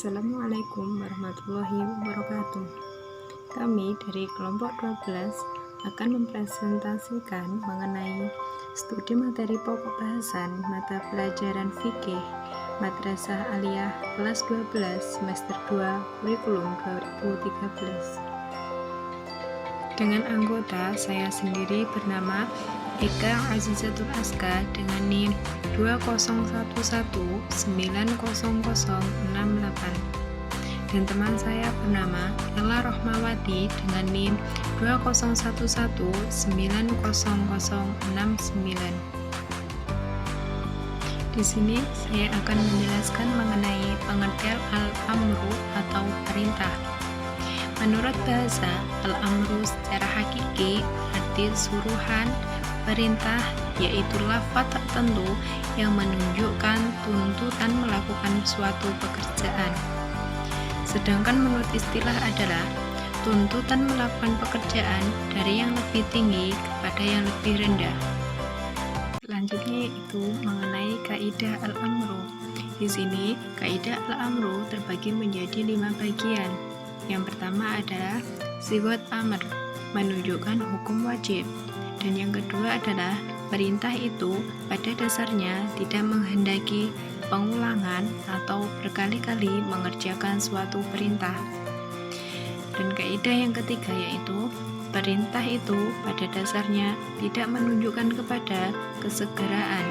Assalamualaikum warahmatullahi wabarakatuh. Kami dari kelompok 12 akan mempresentasikan mengenai studi materi pokok bahasan mata pelajaran fikih Madrasah Aliyah kelas 12 semester 2 kurikulum 2013. Dengan anggota saya sendiri bernama Eka Azizatul Aska dengan NIM 2011900068 dan teman saya bernama Ella Rohmawati dengan NIM 2011900069. Di sini saya akan menjelaskan mengenai pengertian al-amru atau perintah. Menurut bahasa, al-amru secara hakiki arti suruhan, perintah, yaitu lafaz tertentu yang menunjukkan tuntutan melakukan suatu pekerjaan. Sedangkan menurut istilah adalah tuntutan melakukan pekerjaan dari yang lebih tinggi kepada yang lebih rendah. Selanjutnya yaitu mengenai kaidah al-amru. Di sini kaidah al-amru terbagi menjadi 5 bagian. Yang pertama adalah sigot amr, menunjukkan hukum wajib. Dan yang kedua adalah perintah itu pada dasarnya tidak menghendaki pengulangan atau berkali-kali mengerjakan suatu perintah. Dan kaidah yang ketiga yaitu perintah itu pada dasarnya tidak menunjukkan kepada kesegeraan.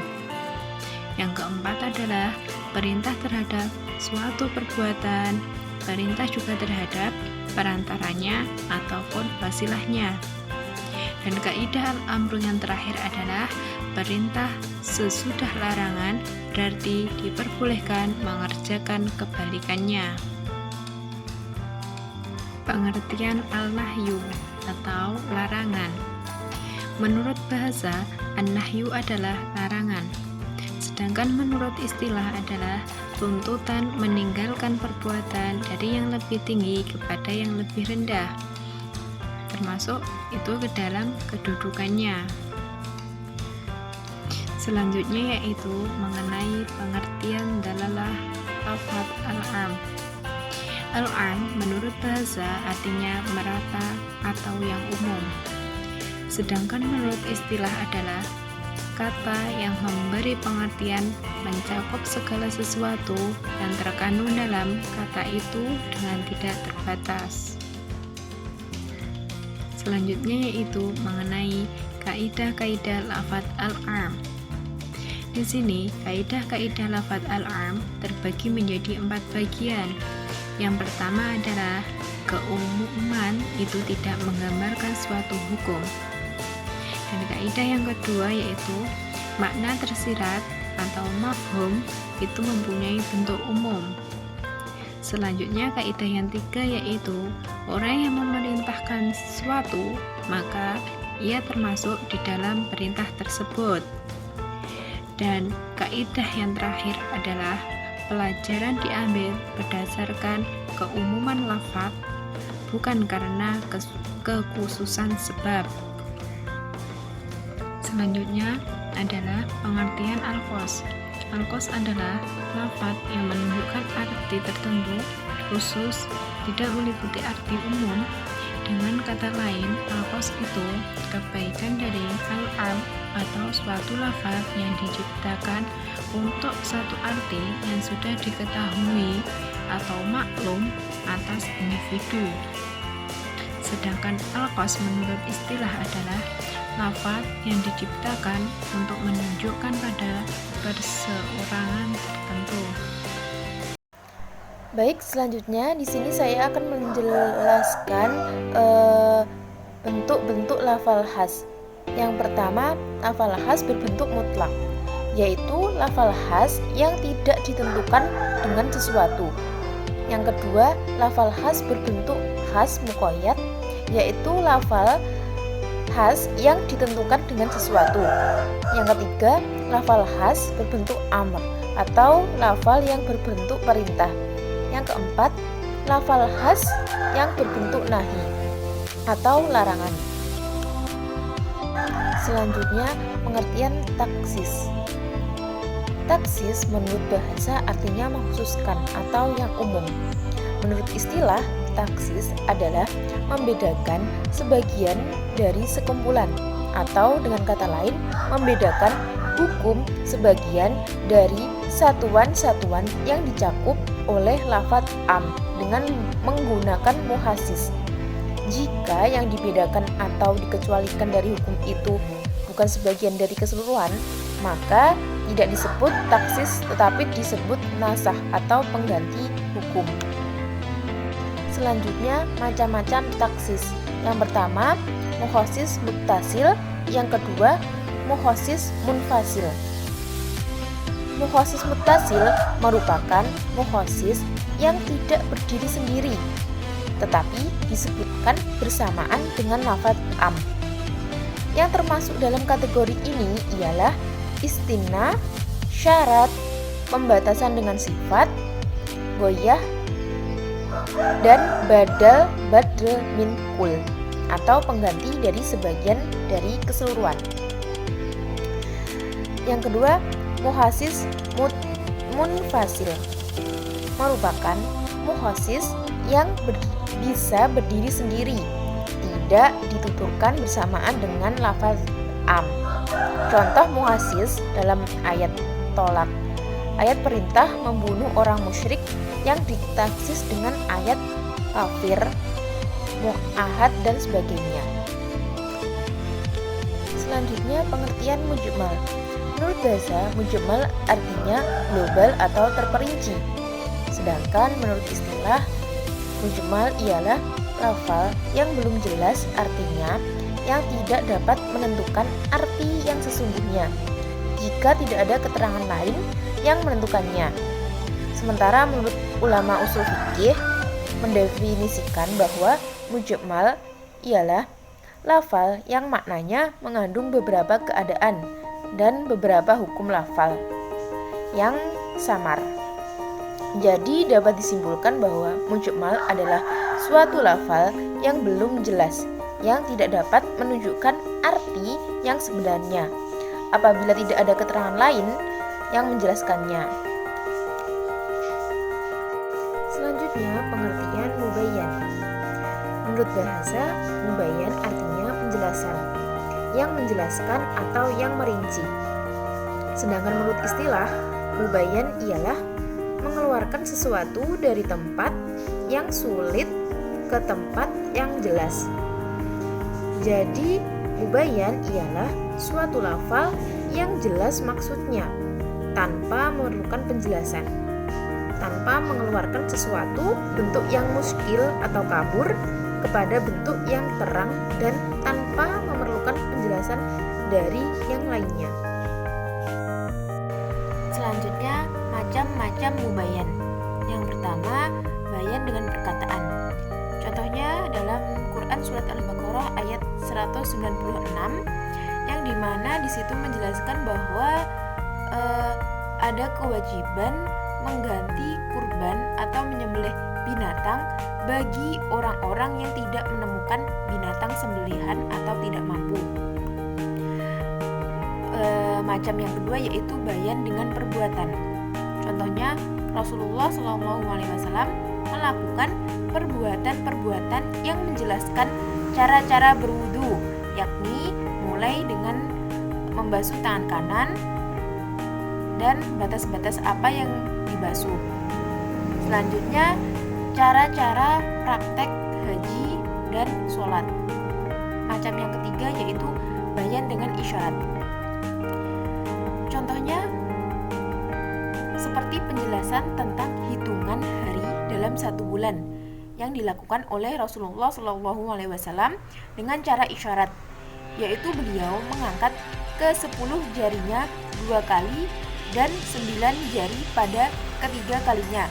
Yang keempat adalah perintah terhadap suatu perbuatan, perintah juga terhadap perantaranya ataupun wasilahnya. Dan kaidah al-amru yang terakhir adalah perintah sesudah larangan, berarti diperbolehkan mengerjakan kebalikannya. Pengertian al-nahyu atau larangan. Menurut bahasa, an-nahyu adalah larangan. Sedangkan menurut istilah adalah tuntutan meninggalkan perbuatan dari yang lebih tinggi kepada yang lebih rendah, termasuk itu ke dalam kedudukannya. Selanjutnya yaitu mengenai pengertian dalalah lafaz al-am. Al-am menurut bahasa artinya merata atau yang umum. Sedangkan menurut istilah adalah kata yang memberi pengertian mencakup segala sesuatu yang terkandung dalam kata itu dengan tidak terbatas. Selanjutnya yaitu mengenai kaidah-kaidah lafaz al-am. Di sini kaidah-kaidah lafaz al-am terbagi menjadi 4 bagian. Yang pertama adalah keumuman itu tidak menggambarkan suatu hukum. Dan kaidah yang kedua yaitu makna tersirat atau mafhum itu mempunyai bentuk umum. Selanjutnya kaidah yang tiga yaitu orang yang memerintahkan sesuatu maka ia termasuk di dalam perintah tersebut. Dan kaidah yang terakhir adalah pelajaran diambil berdasarkan keumuman lafaz bukan karena kekhususan sebab. Selanjutnya adalah pengertian al-qos. Al-qos adalah lafaz yang menunjukkan arti tertentu khusus, tidak meliputi arti umum. Dengan kata lain, al-qos itu kebaikan dari al-am atau suatu lafaz yang diciptakan untuk satu arti yang sudah diketahui atau maklum atas individu. Sedangkan al-qos menurut istilah adalah lafaz yang diciptakan untuk menunjukkan pada perseorangan tertentu. Baik, selanjutnya di sini saya akan menjelaskan bentuk-bentuk lafal khas. Yang pertama, lafal khas berbentuk mutlak, yaitu lafal khas yang tidak ditentukan dengan sesuatu. Yang kedua, lafal khas berbentuk khas muqayyad, yaitu lafal khas yang ditentukan dengan sesuatu. Yang ketiga, lafal khas berbentuk amr atau lafal yang berbentuk perintah. Yang keempat, lafal khas yang berbentuk nahi atau larangan. Selanjutnya, pengertian taksis. Taksis menurut bahasa artinya mengkhususkan atau yang umum. Menurut istilah, taksis adalah membedakan sebagian dari sekumpulan, atau dengan kata lain, membedakan hukum sebagian dari satuan-satuan yang dicakup oleh lafadz am dengan menggunakan muhasis. Jika yang dibedakan atau dikecualikan dari hukum itu bukan sebagian dari keseluruhan, maka tidak disebut taksis tetapi disebut nasah atau pengganti hukum. Selanjutnya, macam-macam taksis. Yang pertama, mukhasis muttasil. Yang kedua, mukhasis munfasil. Mukhasis muttasil merupakan mukhasis yang tidak berdiri sendiri, tetapi disebutkan bersamaan dengan lafadz am. Yang termasuk dalam kategori ini ialah istina, syarat, pembatasan dengan sifat, goyah, dan badal min kul atau pengganti dari sebagian dari keseluruhan. Yang kedua, mukhasis munfasil merupakan mukhasis yang bisa berdiri sendiri, tidak dituturkan bersamaan dengan lafaz am. Contoh muhasis dalam ayat tolak, ayat perintah membunuh orang musyrik yang ditaksis dengan ayat kafir, mu'ahad dan sebagainya. Selanjutnya, pengertian mujmal. Menurut bahasa, mujmal artinya global atau terperinci. Sedangkan menurut istilah, mujmal ialah lafal yang belum jelas artinya, yang tidak dapat menentukan arti yang sesungguhnya jika tidak ada keterangan lain yang menentukannya. Sementara menurut ulama usul fikih mendefinisikan bahwa mujmal ialah lafal yang maknanya mengandung beberapa keadaan dan beberapa hukum lafal yang samar. Jadi dapat disimpulkan bahwa mujmal adalah suatu lafal yang belum jelas, yang tidak dapat menunjukkan arti yang sebenarnya apabila tidak ada keterangan lain yang menjelaskannya. Selanjutnya, pengertian mubayyan. Menurut bahasa, mubayyan artinya penjelasan, yang menjelaskan atau yang merinci. Sedangkan menurut istilah, mubayyan ialah mengeluarkan sesuatu dari tempat yang sulit ke tempat yang jelas. Jadi, mubayyan ialah suatu lafal yang jelas maksudnya, tanpa memerlukan penjelasan, tanpa mengeluarkan sesuatu bentuk yang muskil atau kabur kepada bentuk yang terang dan tanpa memerlukan penjelasan dari yang lainnya. Selanjutnya, macam-macam mubayyan. Yang pertama, bayan dengan perkataan. Contohnya dalam Quran surat Al-Baqarah ayat 196 yang dimana di situ menjelaskan bahwa ada kewajiban mengganti kurban atau menyembelih binatang bagi orang-orang yang tidak menemukan binatang sembelihan atau tidak mampu. Macam yang kedua yaitu bayan dengan perbuatan. Contohnya Rasulullah SAW melakukan perbuatan-perbuatan yang menjelaskan cara-cara berwudu, yakni mulai dengan membasuh tangan kanan dan batas-batas apa yang dibasuh. Selanjutnya, cara-cara praktek haji dan sholat. Macam yang ketiga yaitu bayan dengan isyarat. Contohnya seperti penjelasan tentang hitungan hari dalam satu bulan yang dilakukan oleh Rasulullah SAW dengan cara isyarat, yaitu beliau mengangkat ke-10 jarinya 2 kali dan 9 jari pada ketiga kalinya.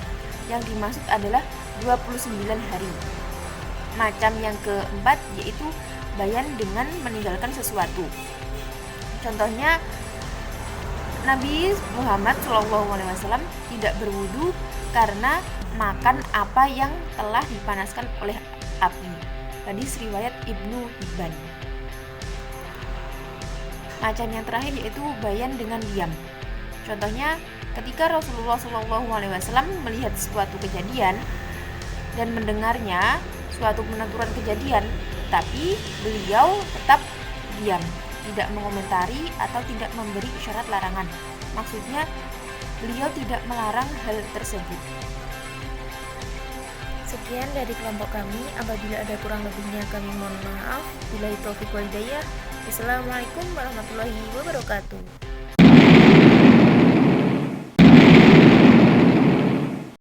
Yang dimaksud adalah 29 hari. Macam yang keempat yaitu bayan dengan meninggalkan sesuatu. Contohnya Nabi Muhammad SAW tidak berwudu karena makan apa yang telah dipanaskan oleh api. Hadis riwayat Ibnu Hibban. Macam yang terakhir yaitu bayan dengan diam. Contohnya, ketika Rasulullah SAW melihat suatu kejadian dan mendengarnya suatu penuturan kejadian, tapi beliau tetap diam, tidak mengomentari atau tidak memberi isyarat larangan. Maksudnya, beliau tidak melarang hal tersebut. Sekian dari kelompok kami. Apabila ada kurang lebihnya kami mohon maaf. Billahi taufiq wal hidayah. Wassalamualaikum warahmatullahi wabarakatuh.